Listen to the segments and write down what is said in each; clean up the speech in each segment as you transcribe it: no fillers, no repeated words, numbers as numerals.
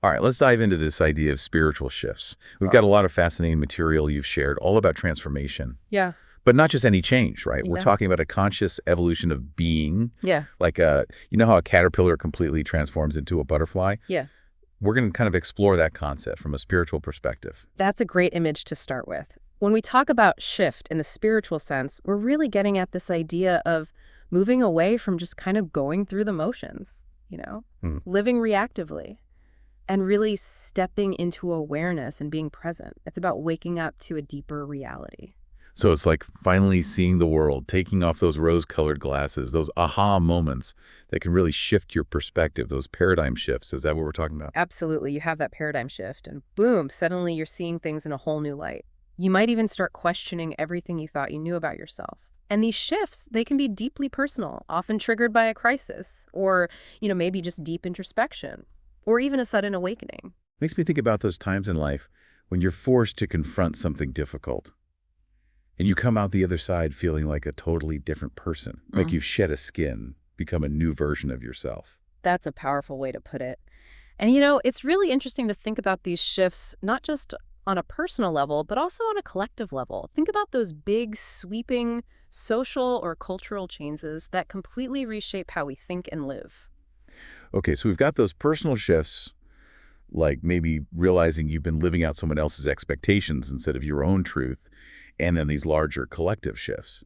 All right, let's dive into this idea of spiritual shifts. We've got a Oh, lot of fascinating material you've shared, all about transformation. yeah. But not just any change, right? We're Yeah. talking about a conscious evolution of being, Yeah. like you know how a caterpillar completely transforms into a butterfly? Yeah. We're going to kind of explore that concept from a spiritual perspective. That's a great image to start with. When we talk about shift in the spiritual sense, we're really getting at this idea of moving away from just kind of going through the motions, Hmm. living reactively and really stepping into awareness and being present. It's about waking up to a deeper reality. So it's like finally seeing the world, taking off those rose-colored glasses, those aha moments that can really shift your perspective, those paradigm shifts. Is that what we're talking about? Absolutely. You have that paradigm shift and boom, suddenly you're seeing things in a whole new light. You might even start questioning everything you thought you knew about yourself. And these shifts, they can be deeply personal, often triggered by a crisis or, maybe just deep introspection or even a sudden awakening. Makes me think about those times in life when you're forced to confront something difficult and you come out the other side feeling like a totally different person, like you've shed a skin, become a new version of yourself. That's a powerful way to put it. And it's really interesting to think about these shifts, not just on a personal level, but also on a collective level. Think about those big, sweeping social or cultural changes that completely reshape how we think and live. Okay, so we've got those personal shifts, like maybe realizing you've been living out someone else's expectations instead of your own truth, and then these larger collective shifts,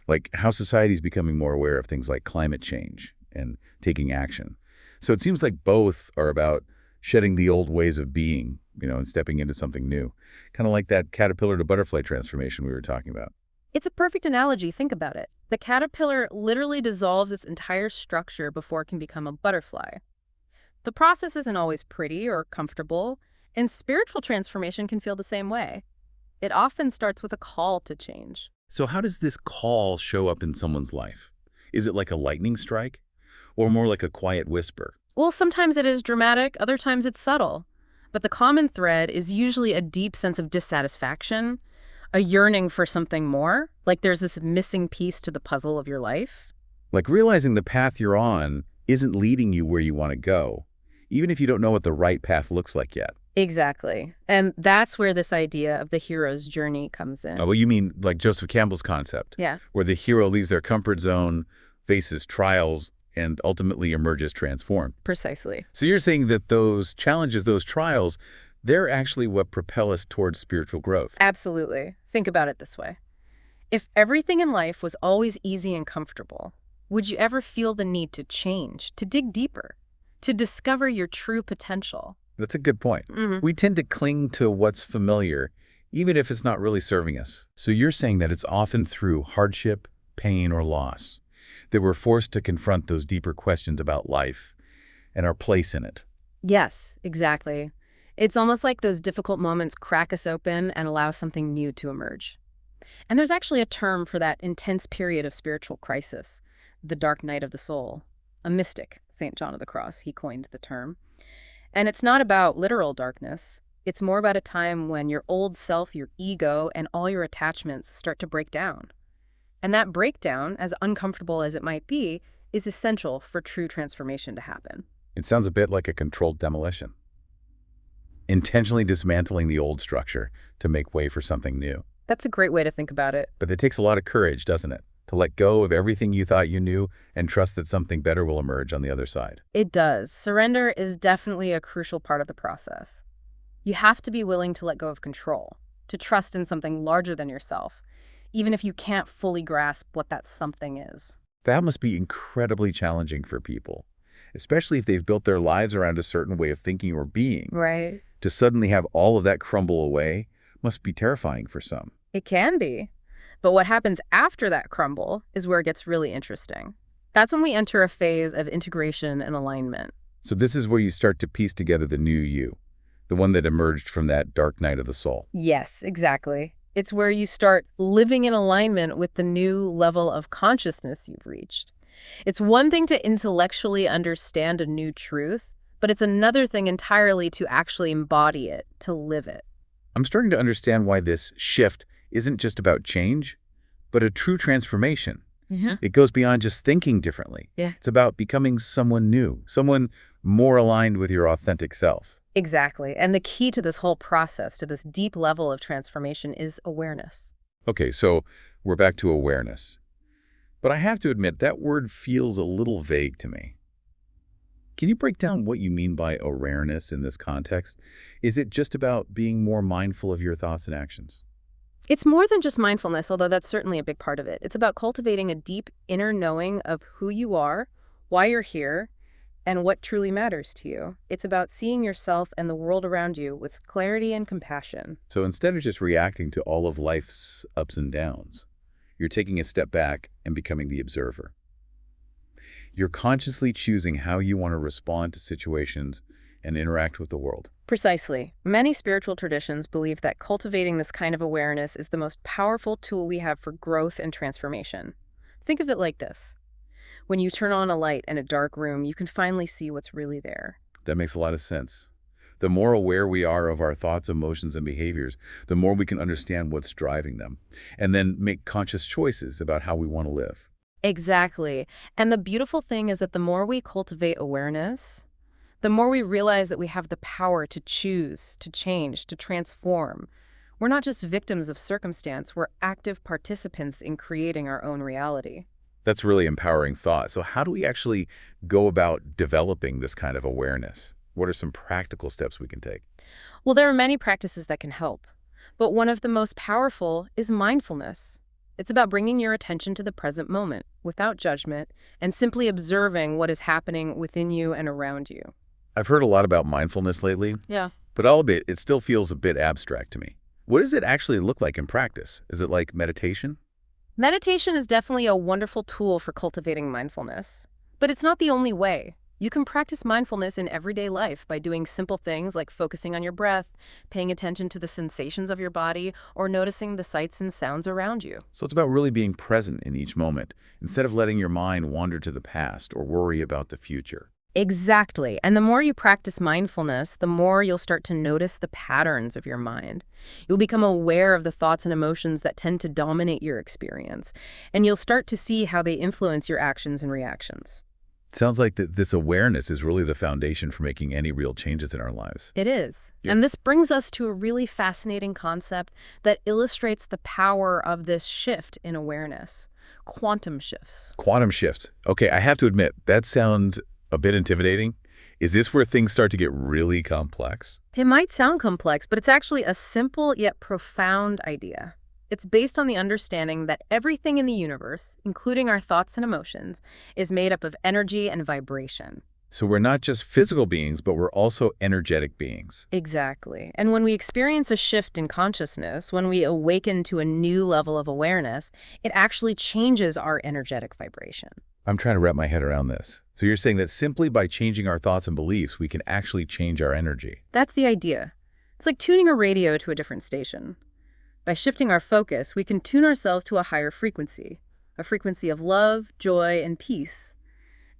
like how society's becoming more aware of things like climate change and taking action. So it seems like both are about shedding the old ways of being, and stepping into something new, kind of like that caterpillar to butterfly transformation we were talking about. It's a perfect analogy. Think about it. The caterpillar literally dissolves its entire structure before it can become a butterfly. The process isn't always pretty or comfortable, and spiritual transformation can feel the same way. It often starts with a call to change. So how does this call show up in someone's life? Is it like a lightning strike or more like a quiet whisper? Well, sometimes it is dramatic, other times it's subtle. But the common thread is usually a deep sense of dissatisfaction, a yearning for something more, like there's this missing piece to the puzzle of your life. Like realizing the path you're on isn't leading you where you want to go, even if you don't know what the right path looks like yet. Exactly. And that's where this idea of the hero's journey comes in. Well, you mean like Joseph Campbell's concept, Yeah, where the hero leaves their comfort zone, faces trials, and ultimately emerges transformed. precisely. So you're saying that those challenges, those trials, they're actually what propel us towards spiritual growth. Absolutely. Think about it this way. If everything in life was always easy and comfortable, would you ever feel the need to change, to dig deeper, to discover your true potential? That's a good point. We tend to cling to what's familiar, even if it's not really serving us. So you're saying that it's often through hardship, pain, or loss that we're forced to confront those deeper questions about life and our place in it. Yes, exactly. It's almost like those difficult moments crack us open and allow something new to emerge. And there's actually a term for that intense period of spiritual crisis, the dark night of the soul. A mystic, St. John of the Cross, he coined the term. And it's not about literal darkness. It's more about a time when your old self, your ego, and all your attachments start to break down. And that breakdown, as uncomfortable as it might be, is essential for true transformation to happen. It sounds a bit like a controlled demolition, intentionally dismantling the old structure to make way for something new. That's a great way to think about it. But it takes a lot of courage, doesn't it? To let go of everything you thought you knew and trust that something better will emerge on the other side. It does. Surrender is definitely a crucial part of the process. You have to be willing to let go of control, to trust in something larger than yourself, even if you can't fully grasp what that something is. That must be incredibly challenging for people, especially if they've built their lives around a certain way of thinking or being. Right. To suddenly have all of that crumble away must be terrifying for some. It can be. But what happens after that crumble is where it gets really interesting. That's when we enter a phase of integration and alignment. So this is where you start to piece together the new you, the one that emerged from that dark night of the soul. Yes, exactly. It's where you start living in alignment with the new level of consciousness you've reached. It's one thing to intellectually understand a new truth, but it's another thing entirely to actually embody it, to live it. I'm starting to understand why this shift isn't just about change, but a true transformation. Yeah. It goes beyond just thinking differently. Yeah. It's about becoming someone new, someone more aligned with your authentic self. Exactly. And the key to this whole process, to this deep level of transformation, is awareness. Okay, so we're back to awareness. But I have to admit, that word feels a little vague to me. Can you break down what you mean by awareness in this context? Is it just about being more mindful of your thoughts and actions? It's more than just mindfulness, although that's certainly a big part of it. It's about cultivating a deep inner knowing of who you are, why you're here, and what truly matters to you. It's about seeing yourself and the world around you with clarity and compassion. So instead of just reacting to all of life's ups and downs, you're taking a step back and becoming the observer. You're consciously choosing how you want to respond to situations and interact with the world. Precisely. Many spiritual traditions believe that cultivating this kind of awareness is the most powerful tool we have for growth and transformation. Think of it like this. When you turn on a light in a dark room, you can finally see what's really there. That makes a lot of sense. The more aware we are of our thoughts, emotions, and behaviors, the more we can understand what's driving them, and then make conscious choices about how we want to live. Exactly. And the beautiful thing is that the more we cultivate awareness, the more we realize that we have the power to choose, to change, to transform. We're not just victims of circumstance, we're active participants in creating our own reality. That's really empowering thought. So how do we actually go about developing this kind of awareness? What are some practical steps we can take? Well, there are many practices that can help, but one of the most powerful is mindfulness. It's about bringing your attention to the present moment without judgment and simply observing what is happening within you and around you. I've heard a lot about mindfulness lately, Yeah. but I'll admit it still feels a bit abstract to me. What does it actually look like in practice? Is it like meditation? Meditation is definitely a wonderful tool for cultivating mindfulness, but it's not the only way. You can practice mindfulness in everyday life by doing simple things like focusing on your breath, paying attention to the sensations of your body, or noticing the sights and sounds around you. So it's about really being present in each moment, instead of letting your mind wander to the past or worry about the future. Exactly. And the more you practice mindfulness, the more you'll start to notice the patterns of your mind. You'll become aware of the thoughts and emotions that tend to dominate your experience, and you'll start to see how they influence your actions and reactions. Sounds like this awareness is really the foundation for making any real changes in our lives. It is. Yeah. And this brings us to a really fascinating concept that illustrates the power of this shift in awareness: quantum shifts. Quantum shifts. Okay, I have to admit, that sounds a bit intimidating. Is this where things start to get really complex? It might sound complex, but it's actually a simple yet profound idea. It's based on the understanding that everything in the universe, including our thoughts and emotions, is made up of energy and vibration. So we're not just physical beings, but we're also energetic beings. Exactly. And when we experience a shift in consciousness, when we awaken to a new level of awareness, it actually changes our energetic vibration. I'm trying to wrap my head around this. So you're saying that simply by changing our thoughts and beliefs, we can actually change our energy. That's the idea. It's like tuning a radio to a different station. By shifting our focus, we can tune ourselves to a higher frequency, a frequency of love, joy, and peace.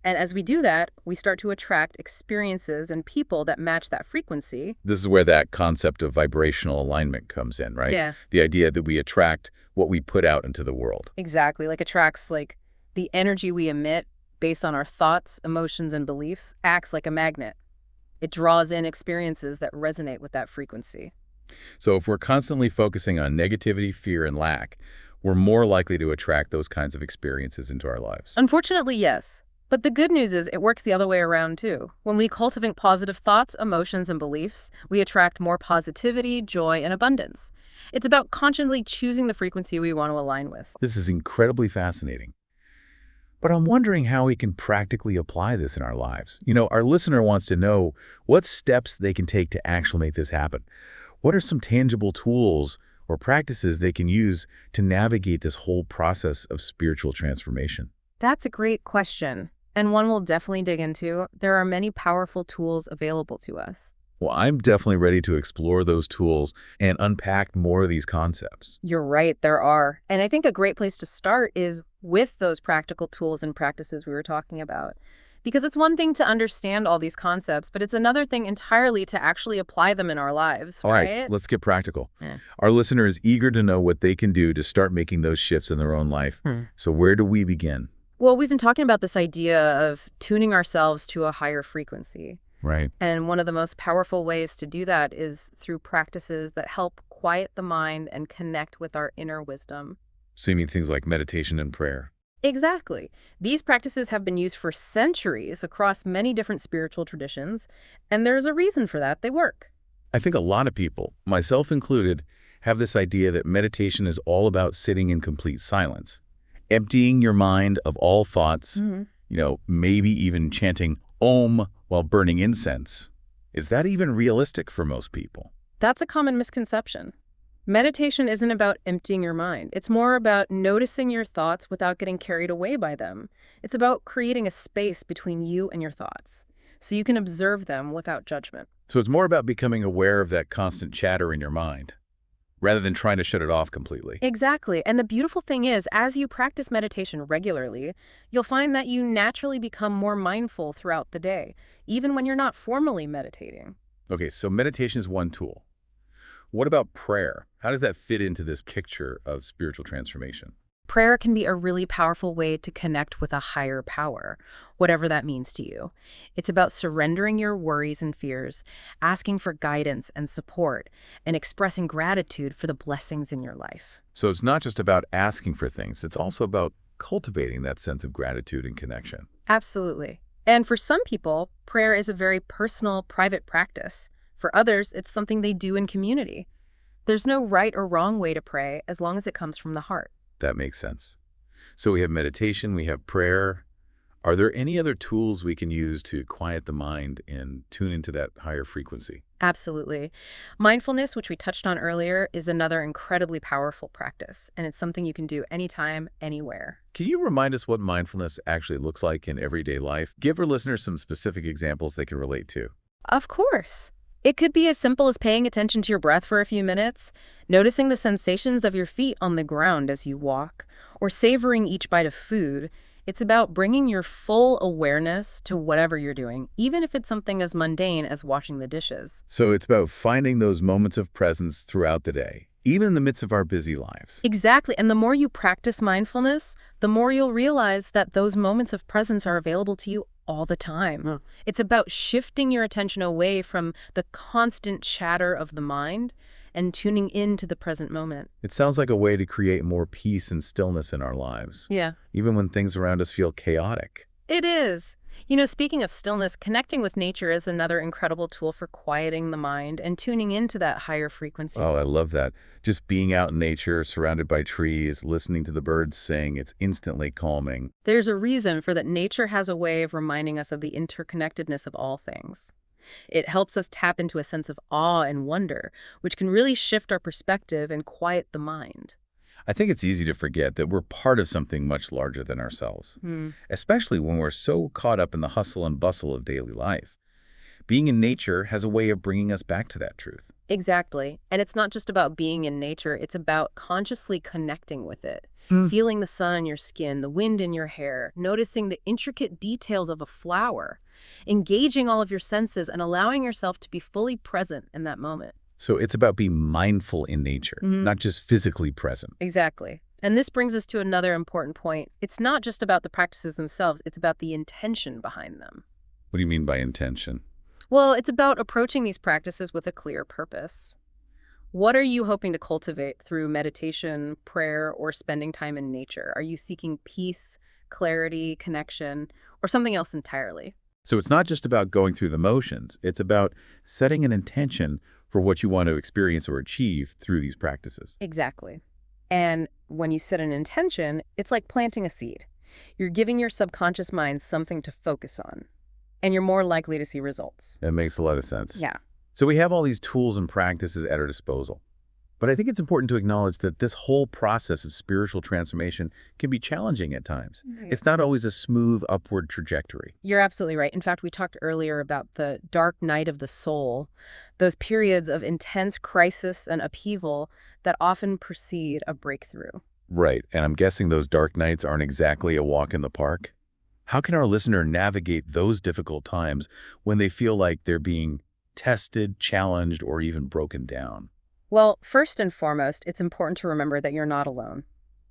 And as we do that, we start to attract experiences and people that match that frequency. This is where that concept of vibrational alignment comes in, right? Yeah. The idea that we attract what we put out into the world. Exactly, like attracts, like the energy we emit based on our thoughts, emotions, and beliefs acts like a magnet. It draws in experiences that resonate with that frequency. So if we're constantly focusing on negativity, fear, and lack, we're more likely to attract those kinds of experiences into our lives. Unfortunately, yes. But the good news is it works the other way around, too. When we cultivate positive thoughts, emotions, and beliefs, we attract more positivity, joy, and abundance. It's about consciously choosing the frequency we want to align with. This is incredibly fascinating. But I'm wondering how we can practically apply this in our lives. You know, our listener wants to know what steps they can take to actually make this happen. What are some tangible tools or practices they can use to navigate this whole process of spiritual transformation? That's a great question, and one we'll definitely dig into. There are many powerful tools available to us. Well, I'm definitely ready to explore those tools and unpack more of these concepts. You're right, there are. And I think a great place to start is with those practical tools and practices we were talking about. Because it's one thing to understand all these concepts, but it's another thing entirely to actually apply them in our lives, All right? right, let's get practical. Yeah. Our listener is eager to know what they can do to start making those shifts in their own life. So where do we begin? Well, we've been talking about this idea of tuning ourselves to a higher frequency. Right. And one of the most powerful ways to do that is through practices that help quiet the mind and connect with our inner wisdom. So you mean things like meditation and prayer? Exactly. These practices have been used for centuries across many different spiritual traditions, and there's a reason for that. They work. I think a lot of people, myself included, have this idea that meditation is all about sitting in complete silence, emptying your mind of all thoughts, maybe even chanting Om while burning incense. Is that even realistic for most people? That's a common misconception. Meditation isn't about emptying your mind. It's more about noticing your thoughts without getting carried away by them. It's about creating a space between you and your thoughts, so you can observe them without judgment. So it's more about becoming aware of that constant chatter in your mind, rather than trying to shut it off completely. Exactly. And the beautiful thing is, as you practice meditation regularly, you'll find that you naturally become more mindful throughout the day, even when you're not formally meditating. Okay, so meditation is one tool. What about prayer? How does that fit into this picture of spiritual transformation? Prayer can be a really powerful way to connect with a higher power, whatever that means to you. It's about surrendering your worries and fears, asking for guidance and support, and expressing gratitude for the blessings in your life. So it's not just about asking for things, it's also about cultivating that sense of gratitude and connection. Absolutely. And for some people, prayer is a very personal, private practice. For others, it's something they do in community. There's no right or wrong way to pray as long as it comes from the heart. That makes sense. So we have meditation, we have prayer. Are there any other tools we can use to quiet the mind and tune into that higher frequency? Absolutely. Mindfulness, which we touched on earlier, is another incredibly powerful practice, and it's something you can do anytime, anywhere. Can you remind us what mindfulness actually looks like in everyday life? Give our listeners some specific examples they can relate to. Of course. It could be as simple as paying attention to your breath for a few minutes, noticing the sensations of your feet on the ground as you walk, or savoring each bite of food. It's about bringing your full awareness to whatever you're doing, even if it's something as mundane as washing the dishes. So it's about finding those moments of presence throughout the day, even in the midst of our busy lives. Exactly. And the more you practice mindfulness, the more you'll realize that those moments of presence are available to you all the time. It's about shifting your attention away from the constant chatter of the mind and tuning into the present moment. It sounds like a way to create more peace and stillness in our lives, Yeah, even when things around us feel chaotic. it is. Speaking of stillness, connecting with nature is another incredible tool for quieting the mind and tuning into that higher frequency. Oh, I love that. Just being out in nature, surrounded by trees, listening to the birds sing, it's instantly calming. There's a reason for that. Nature has a way of reminding us of the interconnectedness of all things. It helps us tap into a sense of awe and wonder, which can really shift our perspective and quiet the mind. I think it's easy to forget that we're part of something much larger than ourselves, Hmm. especially when we're so caught up in the hustle and bustle of daily life. Being in nature has a way of bringing us back to that truth. Exactly. And it's not just about being in nature, it's about consciously connecting with it. Feeling the sun on your skin, the wind in your hair, noticing the intricate details of a flower, engaging all of your senses and allowing yourself to be fully present in that moment. So it's about being mindful in nature, Mhm. not just physically present. Exactly. And this brings us to another important point. It's not just about the practices themselves, it's about the intention behind them. What do you mean by intention? Well, it's about approaching these practices with a clear purpose. What are you hoping to cultivate through meditation, prayer, or spending time in nature? Are you seeking peace, clarity, connection, or something else entirely? So it's not just about going through the motions. It's about setting an intention for what you want to experience or achieve through these practices. Exactly. And when you set an intention, it's like planting a seed. You're giving your subconscious mind something to focus on, and you're more likely to see results. That makes a lot of sense. Yeah. So we have all these tools and practices at our disposal. But I think it's important to acknowledge that this whole process of spiritual transformation can be challenging at times. It's not always a smooth upward trajectory. You're absolutely right. In fact, we talked earlier about the dark night of the soul, those periods of intense crisis and upheaval that often precede a breakthrough. Right, and I'm guessing those dark nights aren't exactly a walk in the park. How can our listener navigate those difficult times when they feel like they're being tested, challenged, or even broken down? Well, first and foremost, it's important to remember that you're not alone.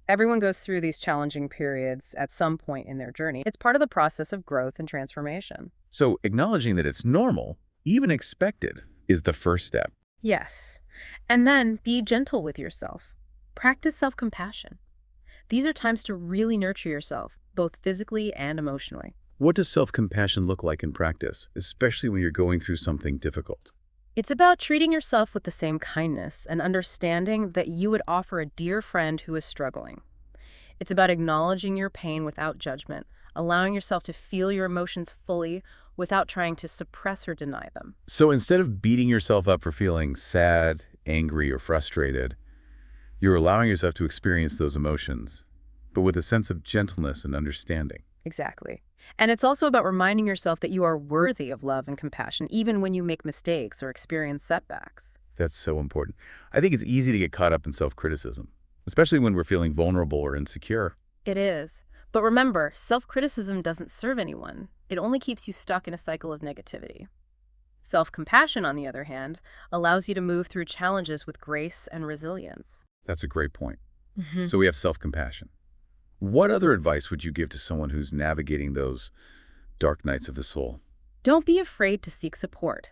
Everyone goes through these challenging periods at some point in their journey. It's part of the process of growth and transformation. So acknowledging that it's normal, even expected, is the first step. Yes. And then be gentle with yourself. Practice self-compassion. These are times to really nurture yourself, both physically and emotionally. What does self-compassion look like in practice, especially when you're going through something difficult? It's about treating yourself with the same kindness and understanding that you would offer a dear friend who is struggling. It's about acknowledging your pain without judgment, allowing yourself to feel your emotions fully without trying to suppress or deny them. So instead of beating yourself up for feeling sad, angry, or frustrated, you're allowing yourself to experience those emotions, but with a sense of gentleness and understanding. Exactly. And it's also about reminding yourself that you are worthy of love and compassion, even when you make mistakes or experience setbacks. That's so important. I think it's easy to get caught up in self-criticism, especially when we're feeling vulnerable or insecure. It is. But remember, self-criticism doesn't serve anyone. It only keeps you stuck in a cycle of negativity. Self-compassion, on the other hand, allows you to move through challenges with grace and resilience. That's a great point. Mhm. So we have self-compassion. What other advice would you give to someone who's navigating those dark nights of the soul? Don't be afraid to seek support.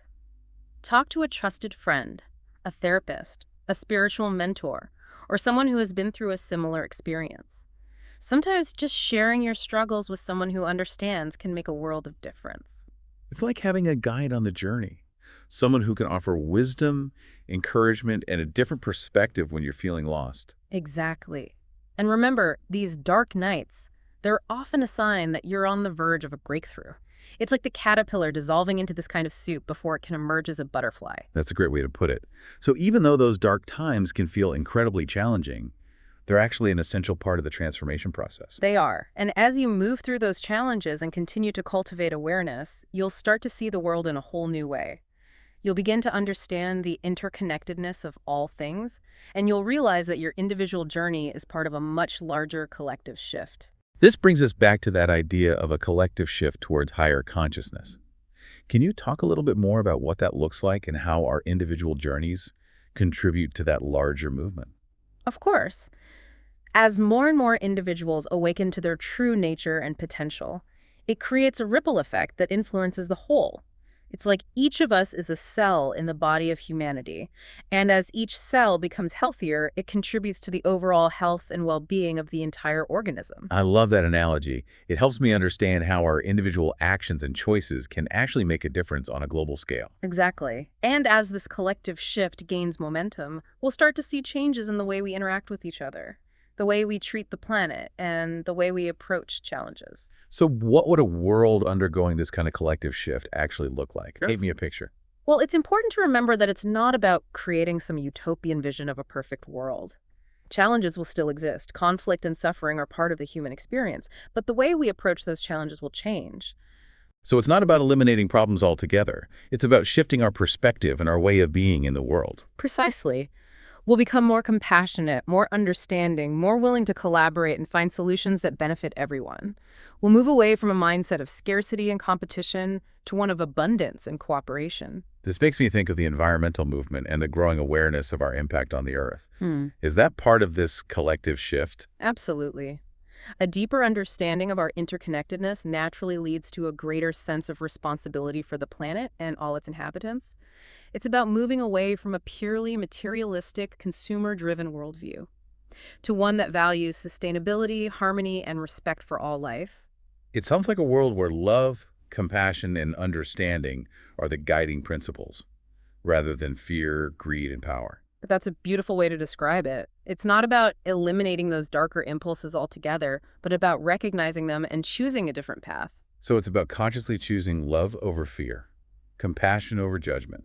Talk to a trusted friend, a therapist, a spiritual mentor, or someone who has been through a similar experience. Sometimes just sharing your struggles with someone who understands can make a world of difference. It's like having a guide on the journey, someone who can offer wisdom, encouragement, and a different perspective when you're feeling lost. Exactly. And remember, these dark nights, they're often a sign that you're on the verge of a breakthrough. It's like the caterpillar dissolving into this kind of soup before it can emerge as a butterfly. That's a great way to put it. So even though those dark times can feel incredibly challenging, they're actually an essential part of the transformation process. They are. And as you move through those challenges and continue to cultivate awareness, you'll start to see the world in a whole new way. You'll begin to understand the interconnectedness of all things, and you'll realize that your individual journey is part of a much larger collective shift. This brings us back to that idea of a collective shift towards higher consciousness. Can you talk a little bit more about what that looks like and how our individual journeys contribute to that larger movement? Of course, as more and more individuals awaken to their true nature and potential, it creates a ripple effect that influences the whole. It's like each of us is a cell in the body of humanity, and as each cell becomes healthier, it contributes to the overall health and well-being of the entire organism. I love that analogy. It helps me understand how our individual actions and choices can actually make a difference on a global scale. Exactly. And as this collective shift gains momentum, we'll start to see changes in the way we interact with each other, the way we treat the planet, and the way we approach challenges. So what would a world undergoing this kind of collective shift actually look like? Paint me a picture. Well, it's important to remember that it's not about creating some utopian vision of a perfect world. Challenges will still exist. Conflict and suffering are part of the human experience, but the way we approach those challenges will change. So it's not about eliminating problems altogether. It's about shifting our perspective and our way of being in the world. Precisely. We'll become more compassionate, more understanding, more willing to collaborate and find solutions that benefit everyone. We'll move away from a mindset of scarcity and competition to one of abundance and cooperation. This makes me think of the environmental movement and the growing awareness of our impact on the Earth. Hmm. Is that part of this collective shift? Absolutely. A deeper understanding of our interconnectedness naturally leads to a greater sense of responsibility for the planet and all its inhabitants. It's about moving away from a purely materialistic, consumer-driven worldview to one that values sustainability, harmony, and respect for all life. It sounds like a world where love, compassion, and understanding are the guiding principles, rather than fear, greed, and power. But that's a beautiful way to describe it. It's not about eliminating those darker impulses altogether, but about recognizing them and choosing a different path. So it's about consciously choosing love over fear, compassion over judgment,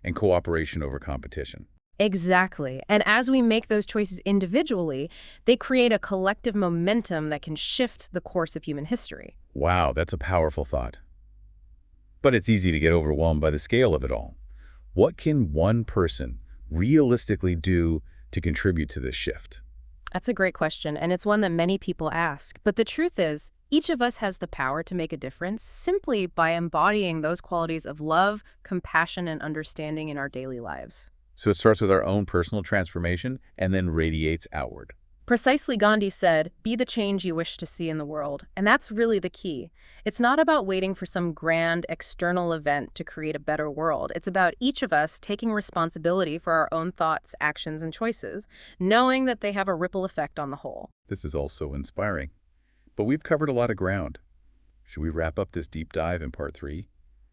and cooperation over competition. Exactly. And as we make those choices individually, they create a collective momentum that can shift the course of human history. Wow, that's a powerful thought. But it's easy to get overwhelmed by the scale of it all. What can one person realistically do to contribute to this shift? That's a great question, and it's one that many people ask. But the truth is, each of us has the power to make a difference simply by embodying those qualities of love, compassion, and understanding in our daily lives. So it starts with our own personal transformation and then radiates outward. Precisely, Gandhi said, be the change you wish to see in the world. And that's really the key. It's not about waiting for some grand external event to create a better world. It's about each of us taking responsibility for our own thoughts, actions, and choices, knowing that they have a ripple effect on the whole. This is also inspiring. But we've covered a lot of ground. Should we wrap up this deep dive in part 3?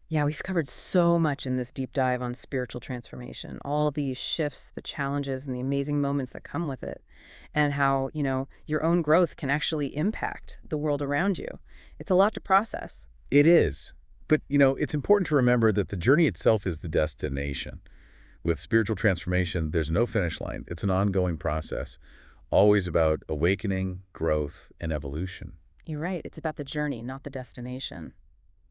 Yeah, we've covered so much in this deep dive on spiritual transformation, all these shifts, the challenges, and the amazing moments that come with it, and how, your own growth can actually impact the world around you. It's a lot to process. It is. But, it's important to remember that the journey itself is the destination. With spiritual transformation, there's no finish line. It's an ongoing process, always about awakening, growth, and evolution. You're right. It's about the journey, not the destination.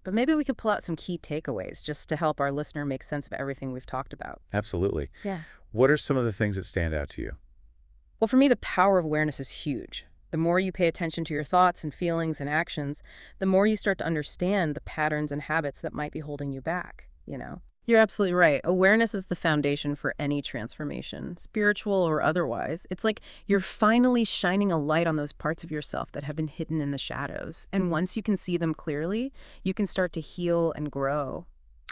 But maybe we could pull out some key takeaways just to help our listener make sense of everything we've talked about. Absolutely. Yeah. What are some of the things that stand out to you? Well, for me, the power of awareness is huge. The more you pay attention to your thoughts and feelings and actions, the more you start to understand the patterns and habits that might be holding you back. You're absolutely right. Awareness is the foundation for any transformation, spiritual or otherwise. It's like you're finally shining a light on those parts of yourself that have been hidden in the shadows. And once you can see them clearly, you can start to heal and grow.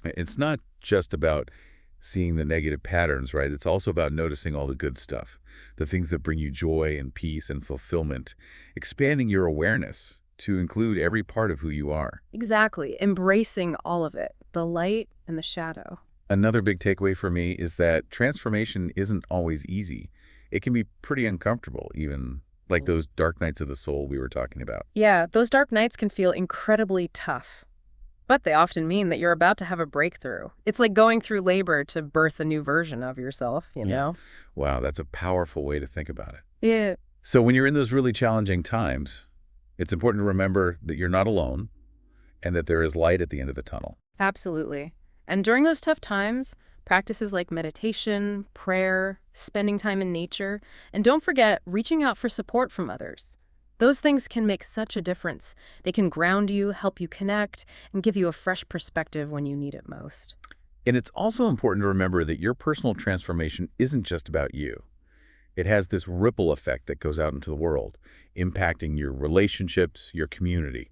It's not just about seeing the negative patterns, right? It's also about noticing all the good stuff, the things that bring you joy and peace and fulfillment, expanding your awareness to include every part of who you are. Exactly. Embracing all of it, the light and the shadow. Another big takeaway for me is that transformation isn't always easy. It can be pretty uncomfortable, even like those dark nights of the soul we were talking about. Yeah, those dark nights can feel incredibly tough. But they often mean that you're about to have a breakthrough. It's like going through labor to birth a new version of yourself, you know? Wow, that's a powerful way to think about it. Yeah. So when you're in those really challenging times, it's important to remember that you're not alone and that there is light at the end of the tunnel. Absolutely. And during those tough times, practices like meditation, prayer, spending time in nature, and don't forget reaching out for support from others. Those things can make such a difference. They can ground you, help you connect, and give you a fresh perspective when you need it most. And it's also important to remember that your personal transformation isn't just about you. It has this ripple effect that goes out into the world, impacting your relationships, your community,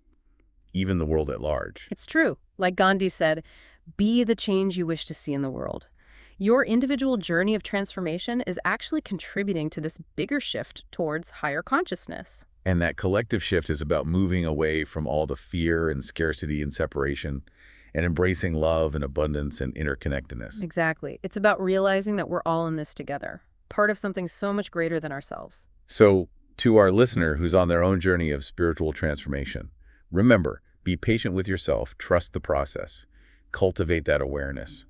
even the world at large. It's true. Like Gandhi said, be the change you wish to see in the world. Your individual journey of transformation is actually contributing to this bigger shift towards higher consciousness. And that collective shift is about moving away from all the fear and scarcity and separation and embracing love and abundance and interconnectedness. Exactly. It's about realizing that we're all in this together, part of something so much greater than ourselves. So, to our listener who's on their own journey of spiritual transformation, remember, be patient with yourself, trust the process, cultivate that awareness,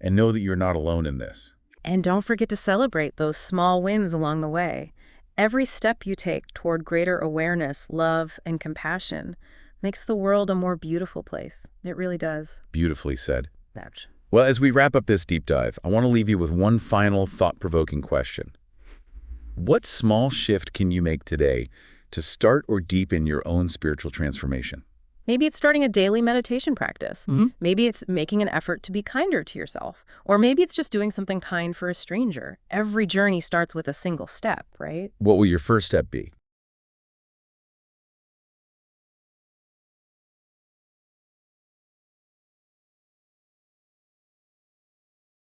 and know that you're not alone in this. And don't forget to celebrate those small wins along the way. Every step you take toward greater awareness, love, and compassion makes the world a more beautiful place. It really does. Beautifully said. Ouch. Well, as we wrap up this deep dive, I want to leave you with one final thought-provoking question. What small shift can you make today to start or deepen your own spiritual transformation? Maybe it's starting a daily meditation practice. Maybe it's making an effort to be kinder to yourself. Or maybe it's just doing something kind for a stranger. Every journey starts with a single step, right? What will your first step be?